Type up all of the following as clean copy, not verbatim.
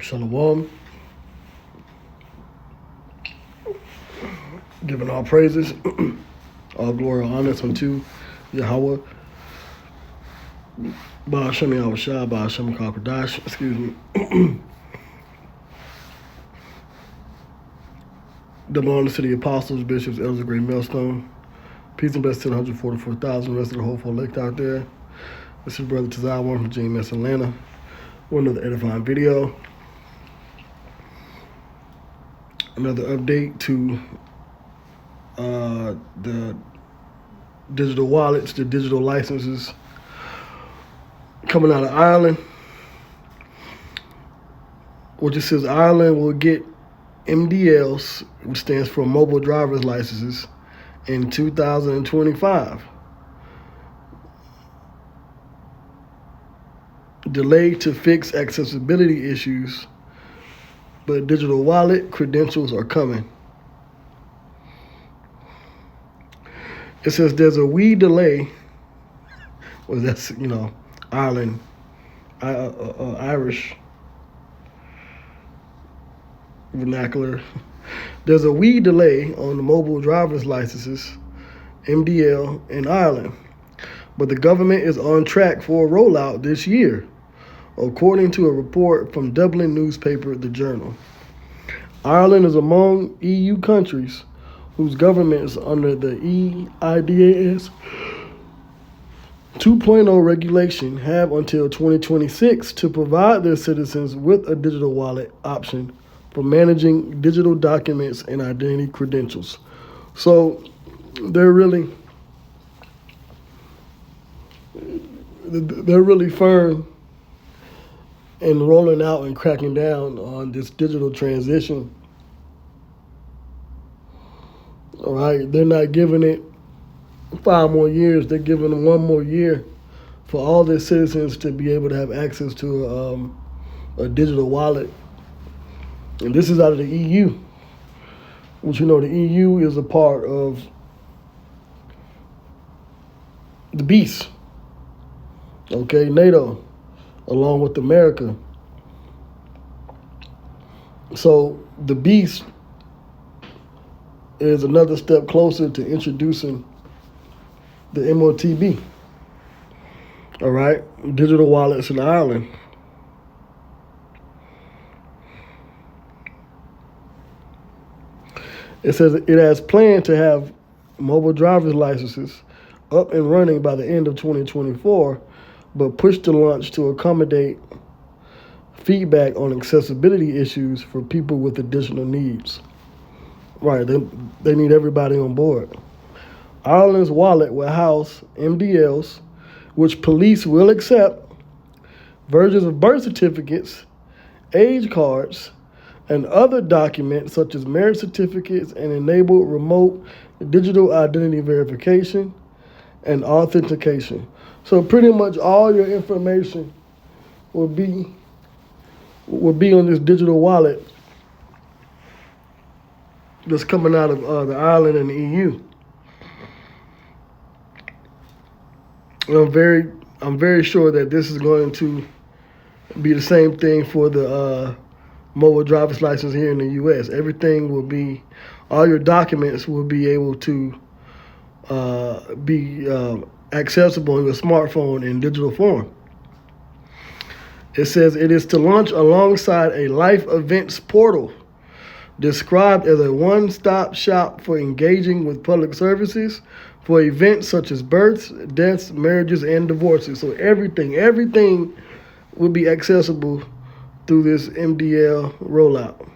Shalom. Giving all praises, all glory, all honor unto Yahweh. Ba'ashem Yahushua, Ba'ashem Kakwadash, excuse me. Double honor to the apostles, bishops, elders of Great Millstone. Peace and blessings to the 144,000 rest of the hopeful elect out there. This is Brother Tazawar from JMS Atlanta. One another edifying video. Another update to the digital wallets, the digital licenses coming out of Ireland, which it says Ireland will get MDLs, which stands for mobile driver's licenses, in 2025. Delayed to fix accessibility issues, but digital wallet credentials are coming. It says there's a wee delay. Well, that's, Ireland, Irish vernacular. There's a wee delay on the mobile driver's licenses, MDL, in Ireland, but the government is on track for a rollout this year, according to a report from Dublin newspaper, The Journal. Ireland is among EU countries whose governments under the EIDAS 2.0 regulation have until 2026 to provide their citizens with a digital wallet option for managing digital documents and identity credentials. So they're really firm in rolling out and cracking down on this digital transition. All right, they're not giving it 5 more years. They're giving them 1 more year for all their citizens to be able to have access to a digital wallet. And this is out of the EU, which the EU is a part of the beast. Okay, NATO, along with America. So the beast is another step closer to introducing the Motb, all right, digital wallets in Ireland. It says it has planned to have mobile driver's licenses up and running by the end of 2024, but pushed the launch to accommodate feedback on accessibility issues for people with additional needs. Right, they need everybody on board. Ireland's wallet will house MDLs, which police will accept, versions of birth certificates, age cards, and other documents such as marriage certificates, and enable remote digital identity verification and authentication. So pretty much all your information will be on this digital wallet that's coming out of the Ireland and the EU. And I'm very sure that this is going to be the same thing for the mobile driver's license here in the U.S. Everything will be, all your documents will be able to be accessible on your smartphone in digital form. It says it is to launch alongside a life events portal, described as a one-stop shop for engaging with public services for events such as births, deaths, marriages, and divorces. So everything will be accessible through this MDL rollout.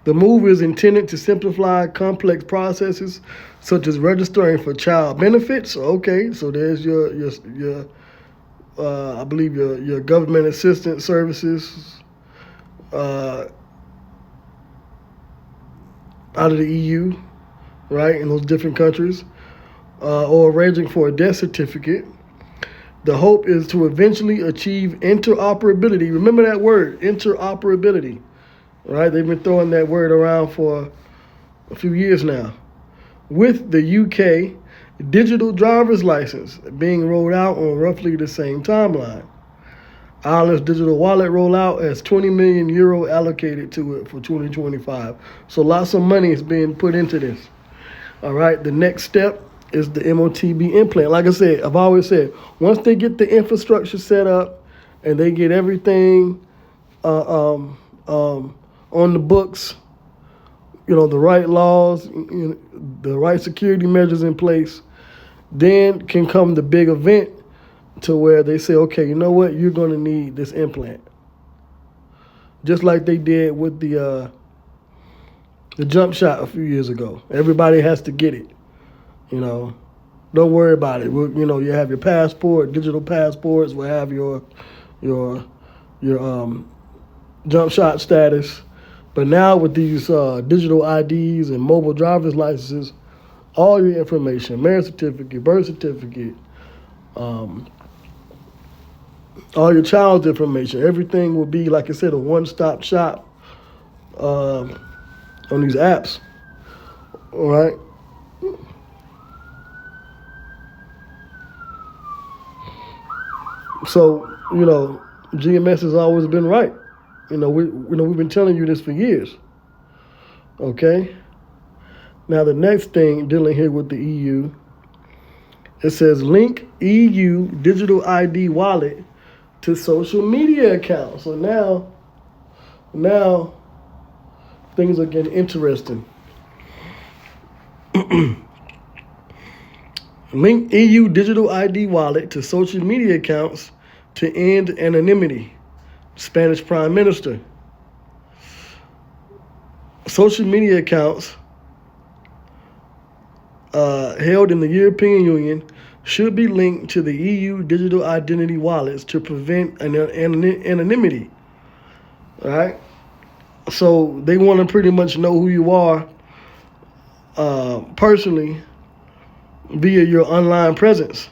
The move is intended to simplify complex processes such as registering for child benefits. Okay, so there's your I believe your government assistance services out of the EU, right, in those different countries, or arranging for a death certificate. The hope is to eventually achieve interoperability. Remember that word, interoperability, right? They've been throwing that word around for a few years now. With the UK digital driver's license being rolled out on roughly the same timeline. Ireland's digital wallet rollout has 20 million euro allocated to it for 2025. So lots of money is being put into this. All right. The next step is the Motb implant. Like I said, I've always said, once they get the infrastructure set up and they get everything on the books, the right laws, the right security measures in place, then can come the big event to where they say, okay, you know what, you're going to need this implant. Just like they did with the jump shot a few years ago. Everybody has to get it. Don't worry about it. You have your passport, digital passports. We'll have your jump shot status. But now with these digital IDs and mobile driver's licenses, all your information, marriage certificate, birth certificate, all your child's information, everything will be, like I said, a one-stop shop on these apps. All right. So, GMS has always been right. We've been telling you this for years. Okay. Now the next thing dealing here with the EU, it says link EU digital ID wallet to social media accounts. So now things are getting interesting. Link EU digital ID wallet to social media accounts to end anonymity. Spanish Prime Minister. Social media accounts held in the European Union should be linked to the EU digital identity wallets to prevent anonymity. All right? So they want to pretty much know who you are personally via your online presence.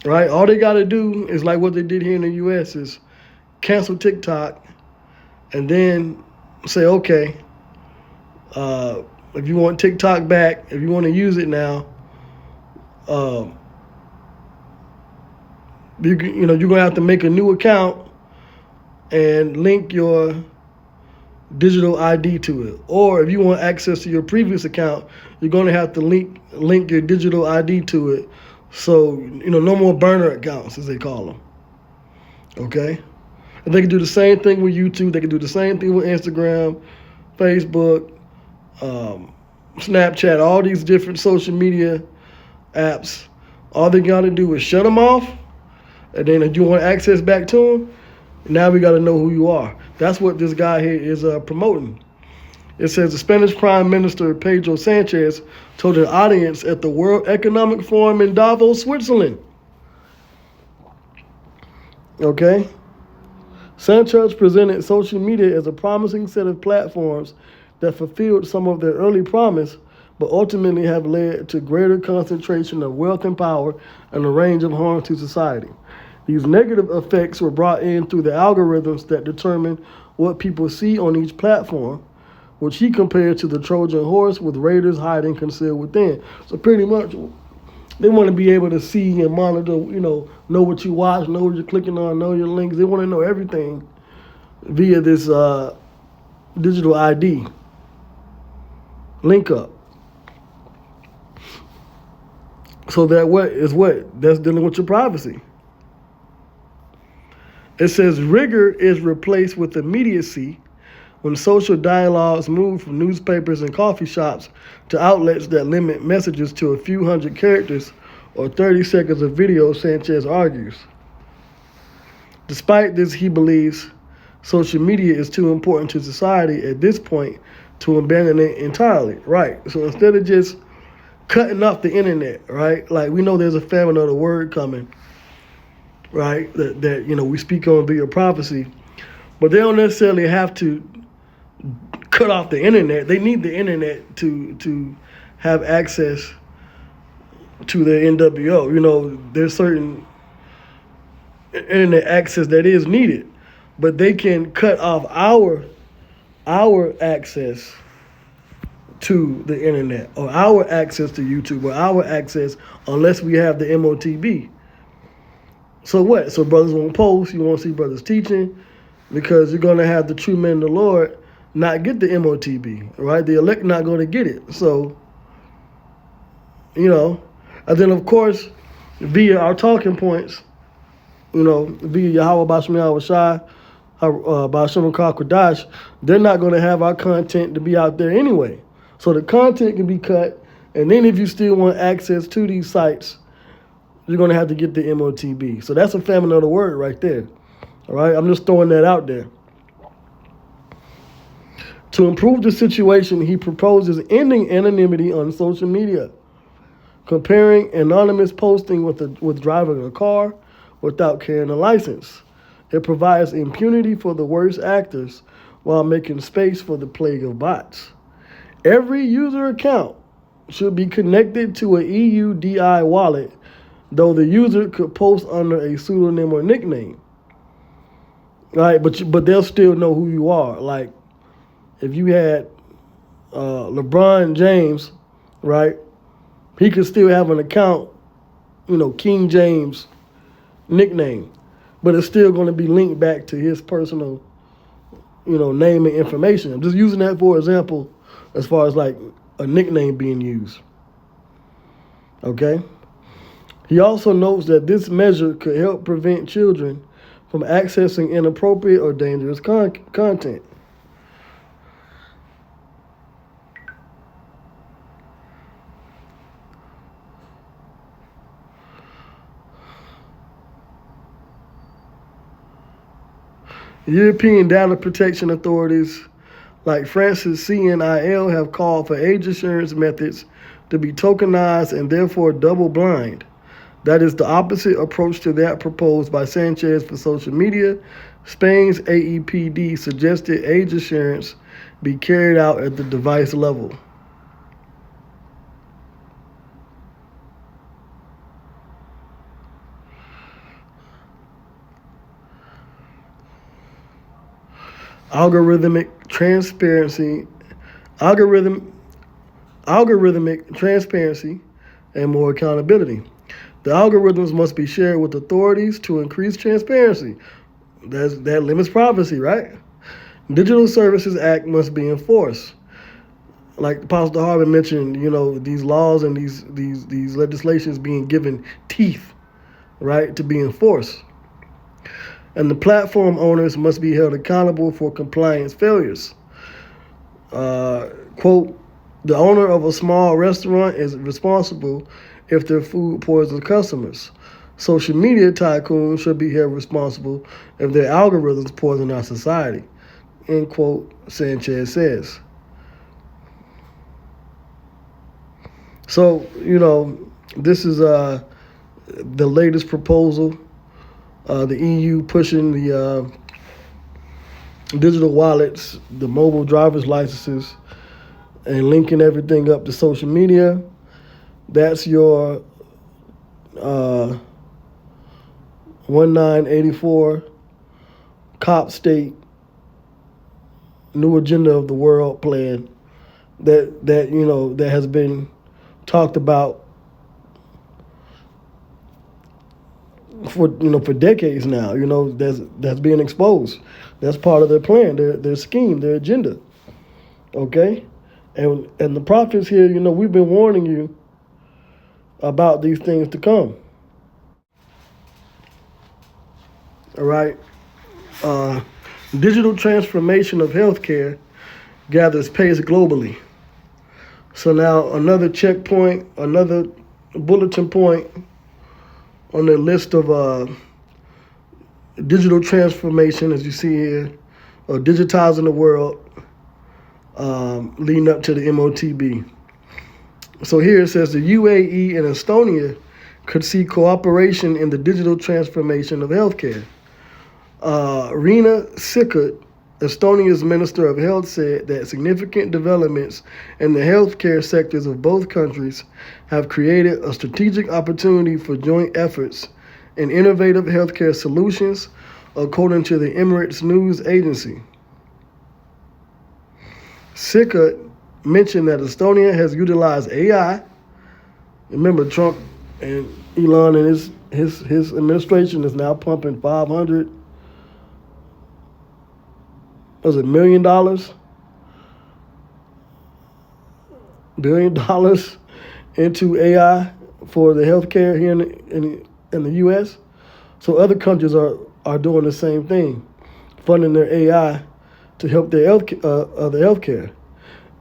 Right? All they got to do is like what they did here in the U.S. is cancel TikTok and then say, okay, if you want TikTok back, if you want to use it now, you're going to have to make a new account and link your digital ID to it. Or if you want access to your previous account, you're going to have to link your digital ID to it. So, no more burner accounts, as they call them. Okay? And they can do the same thing with YouTube. They can do the same thing with Instagram, Facebook, Snapchat, all these different social media apps. All they got to do is shut them off. And then if you want access back to them, now we got to know who you are. That's what this guy here is promoting. It says the Spanish Prime Minister Pedro Sanchez told an audience at the World Economic Forum in Davos, Switzerland. Okay? Sanchez presented social media as a promising set of platforms that fulfilled some of their early promise, but ultimately have led to greater concentration of wealth and power and a range of harm to society. These negative effects were brought in through the algorithms that determine what people see on each platform, which he compared to the Trojan horse with raiders hiding concealed within. So pretty much, they want to be able to see and monitor, know what you watch, know what you're clicking on, know your links. They want to know everything via this digital ID link up. So that's dealing with your privacy. It says rigor is replaced with immediacy when social dialogues move from newspapers and coffee shops to outlets that limit messages to a few hundred characters or 30 seconds of video, Sanchez argues. Despite this, he believes social media is too important to society at this point to abandon it entirely. Right. So instead of just cutting off the internet, right? Like we know there's a famine of the word coming, right? That we speak on via prophecy, but they don't necessarily have to cut off the internet. They need the internet to have access to their NWO. There's certain internet access that is needed, but they can cut off our access to the internet or our access to YouTube or our access unless we have the Motb. So what? So brothers won't post. You won't see brothers teaching because you're going to have the true men of the Lord not get the Motb, right? The elect not going to get it. So, and then of course, via our talking points, via Yahweh Basham Yahweh Shai, Basham Kakwadash, they're not going to have our content to be out there anyway. So the content can be cut, and then if you still want access to these sites, you're going to have to get the Motb. So that's a famine of the word right there. All right, I'm just throwing that out there. To improve the situation, he proposes ending anonymity on social media, comparing anonymous posting with driving a car without carrying a license. It provides impunity for the worst actors while making space for the plague of bots. Every user account should be connected to a EUDI wallet, though the user could post under a pseudonym or nickname. Right, but they'll still know who you are. Like if you had LeBron James, right, he could still have an account, King James nickname, but it's still going to be linked back to his personal, name and information. I'm just using that for example as far as like a nickname being used. Okay? He also notes that this measure could help prevent children from accessing inappropriate or dangerous content. European data protection authorities like France's CNIL have called for age assurance methods to be tokenized and therefore double blind. That is the opposite approach to that proposed by Sanchez for social media. Spain's AEPD suggested age assurance be carried out at the device level. Algorithmic transparency and more accountability. The algorithms must be shared with authorities to increase transparency. That limits privacy, right? Digital Services Act must be enforced. Like Apostle Harvey mentioned, these laws and these legislations being given teeth, right, to be enforced. And the platform owners must be held accountable for compliance failures. Quote, the owner of a small restaurant is responsible if their food poisons customers. Social media tycoons should be held responsible if their algorithms poison our society. End quote, Sanchez says. So, this is the latest proposal. The EU pushing the digital wallets, the mobile driver's licenses, and linking everything up to social media. That's your 1984 cop state new agenda of the world plan that has been talked about for decades now. That's being exposed. That's part of their plan, their scheme, their agenda. Okay, and the prophets here, we've been warning you about these things to come. All right. Digital transformation of healthcare gathers pace globally. So now another checkpoint, another bulletin point on the list of digital transformation, as you see here, or digitizing the world, leading up to the Motb. So here it says the UAE and Estonia could see cooperation in the digital transformation of healthcare. Rina Sikut, Estonia's Minister of Health, said that significant developments in the healthcare sectors of both countries have created a strategic opportunity for joint efforts in innovative healthcare solutions, according to the Emirates News Agency. Sikut mentioned that Estonia has utilized AI. Remember, Trump and Elon and his administration is now pumping $500 billion into AI for the healthcare here in the U.S. So other countries are doing the same thing, funding their AI to help their healthcare.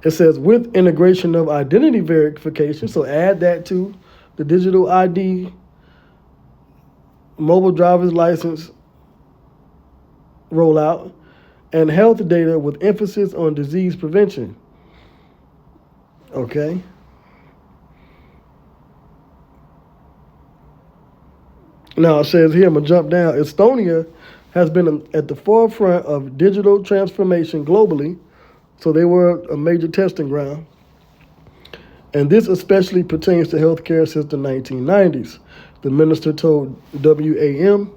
It says with integration of identity verification, so add that to the digital ID, mobile driver's license rollout, and health data with emphasis on disease prevention. Okay. Now it says here, I'm going to jump down. Estonia has been at the forefront of digital transformation globally, so they were a major testing ground. And this especially pertains to healthcare since the 1990s. The minister told WAM,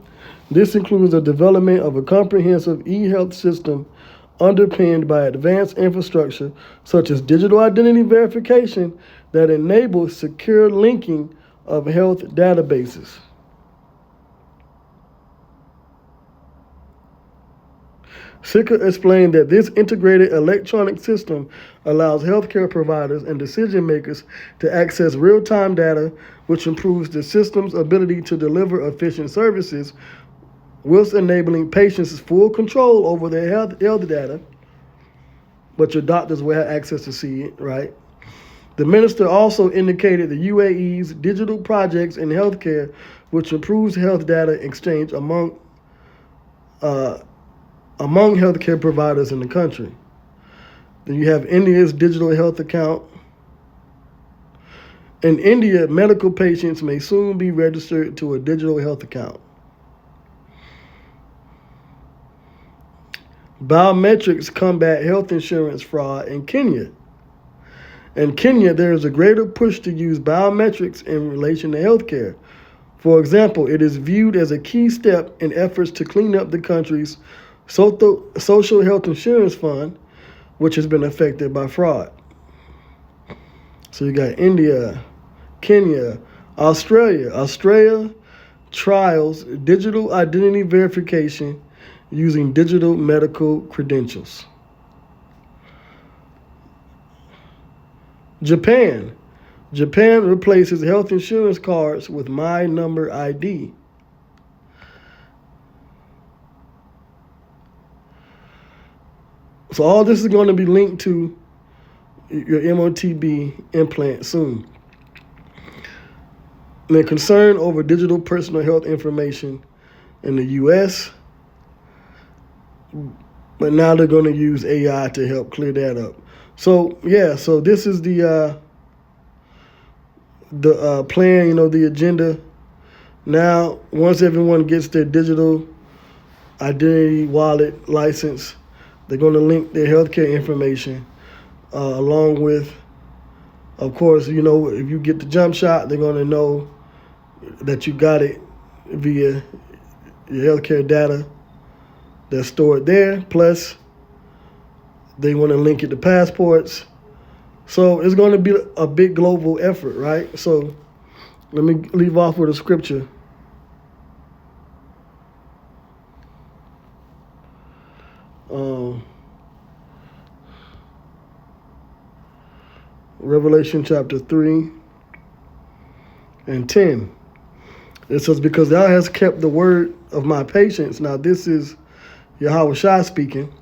this includes the development of a comprehensive e-health system underpinned by advanced infrastructure such as digital identity verification that enables secure linking of health databases. Sika explained that this integrated electronic system allows healthcare providers and decision makers to access real-time data, which improves the system's ability to deliver efficient services, whilst enabling patients full control over their health data. But your doctors will have access to see it, right? The minister also indicated the UAE's digital projects in healthcare, which improves health data exchange among healthcare providers in the country. Then you have India's digital health account. In India, medical patients may soon be registered to a digital health account. Biometrics combat health insurance fraud in Kenya. In Kenya, there is a greater push to use biometrics in relation to healthcare. For example, it is viewed as a key step in efforts to clean up the country's social health insurance fund, which has been affected by fraud. So you got India, Kenya, Australia. Australia trials digital identity verification using digital medical credentials. Japan replaces health insurance cards with My Number ID. So all this is going to be linked to your Motb implant soon. And they're concerned over digital personal health information in the U.S., but now they're going to use AI to help clear that up. So yeah, so this is the plan, the agenda. Now, once everyone gets their digital identity wallet license, they're going to link their healthcare information along with, of course, if you get the jump shot, they're going to know that you got it via your healthcare data that's stored there. Plus, they want to link it to passports. So it's going to be a big global effort, right? So let me leave off with a scripture. Revelation chapter 3 and 10. It says, because thou hast kept the word of my patience. Now this is Yahweh Shai speaking.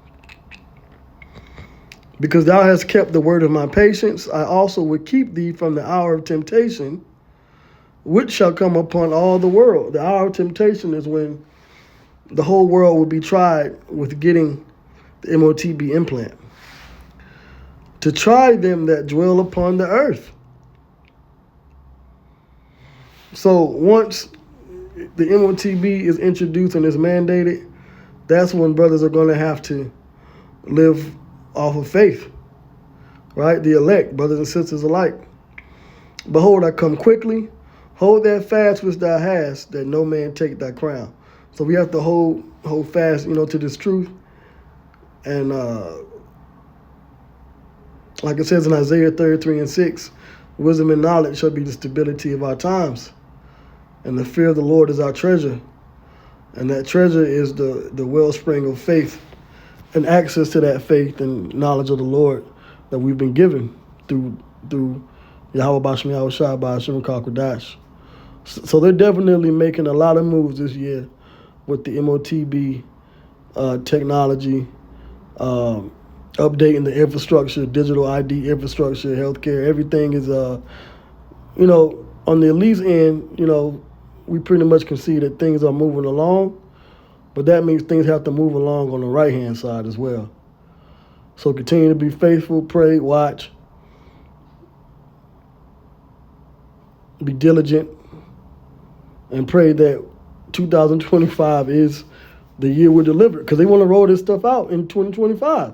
Because thou hast kept the word of my patience, I also will keep thee from the hour of temptation, which shall come upon all the world. The hour of temptation is when the whole world will be tried with getting the Motb implant, to try them that dwell upon the earth. So once the Motb is introduced and is mandated, that's when brothers are going to have to live off of faith, right? The elect, brothers and sisters alike. Behold, I come quickly. Hold that fast which thou hast, that no man take thy crown. So we have to hold fast, to this truth, and Like it says in Isaiah 33:6, wisdom and knowledge shall be the stability of our times. And the fear of the Lord is our treasure. And that treasure is the wellspring of faith and access to that faith and knowledge of the Lord that we've been given through Yahweh Bashem Yahweh Shai Bashem Kakwadash. So they're definitely making a lot of moves this year with the Motb technology, updating the infrastructure, digital ID infrastructure, healthcare. Everything is, on the Elite's end, we pretty much can see that things are moving along, but that means things have to move along on the right-hand side as well. So continue to be faithful, pray, watch, be diligent, and pray that 2025 is the year we're delivered, because they want to roll this stuff out in 2025,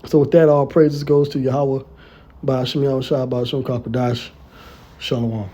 So with that, all praises goes to Yahweh, Ba'ashem Yahweh Shai, Ba'ashem Kakwadash. Shalom.